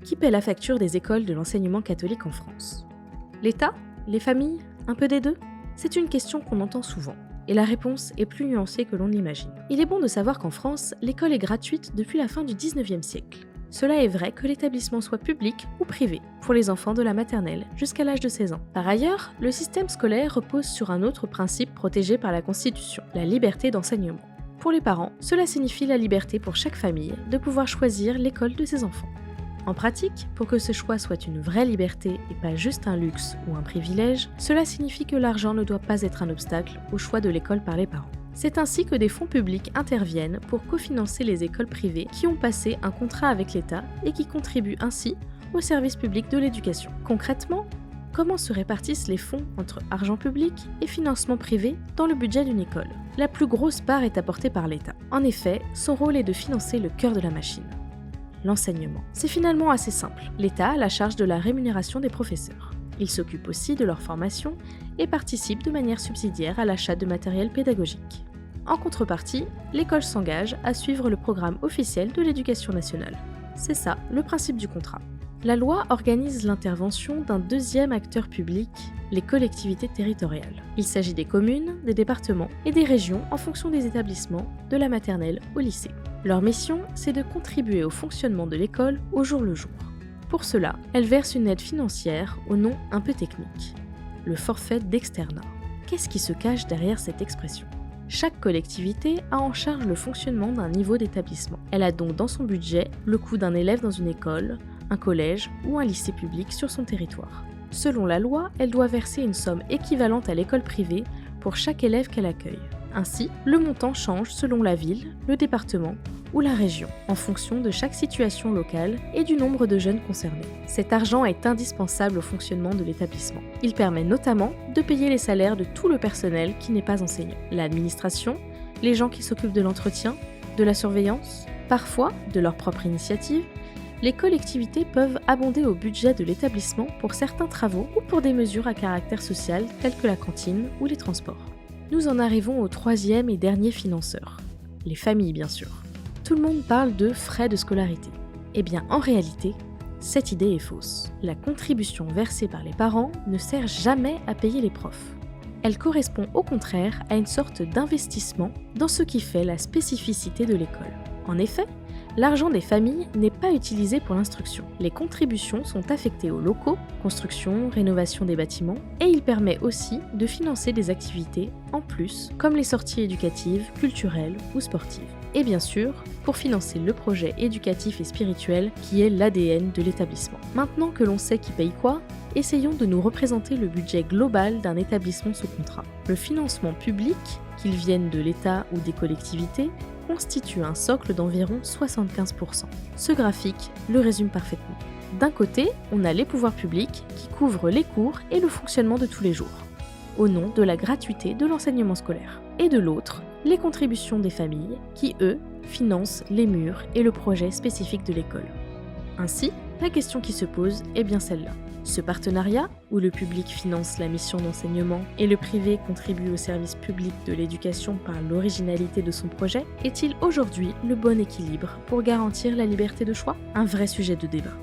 Qui paie la facture des écoles de l'enseignement catholique en France? L'État? Les familles? Un peu des deux? C'est une question qu'on entend souvent, et la réponse est plus nuancée que l'on l'imagine. Il est bon de savoir qu'en France, l'école est gratuite depuis la fin du 19e siècle. Cela est vrai que l'établissement soit public ou privé, pour les enfants de la maternelle jusqu'à l'âge de 16 ans. Par ailleurs, le système scolaire repose sur un autre principe protégé par la Constitution, la liberté d'enseignement. Pour les parents, cela signifie la liberté pour chaque famille de pouvoir choisir l'école de ses enfants. En pratique, pour que ce choix soit une vraie liberté et pas juste un luxe ou un privilège, cela signifie que l'argent ne doit pas être un obstacle au choix de l'école par les parents. C'est ainsi que des fonds publics interviennent pour cofinancer les écoles privées qui ont passé un contrat avec l'État et qui contribuent ainsi au service public de l'éducation. Concrètement, comment se répartissent les fonds entre argent public et financement privé dans le budget d'une école? La plus grosse part est apportée par l'État. En effet, son rôle est de financer le cœur de la machine, l'enseignement. C'est finalement assez simple. L'État a la charge de la rémunération des professeurs. Il s'occupe aussi de leur formation et participe de manière subsidiaire à l'achat de matériel pédagogique. En contrepartie, l'école s'engage à suivre le programme officiel de l'éducation nationale. C'est ça, le principe du contrat. La loi organise l'intervention d'un deuxième acteur public, les collectivités territoriales. Il s'agit des communes, des départements et des régions en fonction des établissements, de la maternelle au lycée. Leur mission, c'est de contribuer au fonctionnement de l'école au jour le jour. Pour cela, elles versent une aide financière au nom un peu technique, le forfait d'externat. Qu'est-ce qui se cache derrière cette expression? Chaque collectivité a en charge le fonctionnement d'un niveau d'établissement. Elle a donc dans son budget le coût d'un élève dans une école, un collège ou un lycée public sur son territoire. Selon la loi, elle doit verser une somme équivalente à l'école privée pour chaque élève qu'elle accueille. Ainsi, le montant change selon la ville, le département ou la région, en fonction de chaque situation locale et du nombre de jeunes concernés. Cet argent est indispensable au fonctionnement de l'établissement. Il permet notamment de payer les salaires de tout le personnel qui n'est pas enseignant, l'administration, les gens qui s'occupent de l'entretien, de la surveillance, parfois, de leur propre initiative, les collectivités peuvent abonder au budget de l'établissement pour certains travaux ou pour des mesures à caractère social telles que la cantine ou les transports. Nous en arrivons au troisième et dernier financeur, les familles bien sûr. Tout le monde parle de frais de scolarité. Eh bien en réalité, cette idée est fausse. La contribution versée par les parents ne sert jamais à payer les profs. Elle correspond au contraire à une sorte d'investissement dans ce qui fait la spécificité de l'école. En effet, l'argent des familles n'est pas utilisé pour l'instruction. Les contributions sont affectées aux locaux, construction, rénovation des bâtiments, et il permet aussi de financer des activités en plus, comme les sorties éducatives, culturelles ou sportives. Et bien sûr, pour financer le projet éducatif et spirituel qui est l'ADN de l'établissement. Maintenant que l'on sait qui paye quoi, essayons de nous représenter le budget global d'un établissement sous contrat. Le financement public, qu'il vienne de l'État ou des collectivités, constitue un socle d'environ 75%. Ce graphique le résume parfaitement. D'un côté, on a les pouvoirs publics qui couvrent les cours et le fonctionnement de tous les jours, au nom de la gratuité de l'enseignement scolaire. Et de l'autre, les contributions des familles qui, eux, financent les murs et le projet spécifique de l'école. Ainsi, la question qui se pose est bien celle-là. Ce partenariat, où le public finance la mission d'enseignement et le privé contribue au service public de l'éducation par l'originalité de son projet, est-il aujourd'hui le bon équilibre pour garantir la liberté de choix? Un vrai sujet de débat.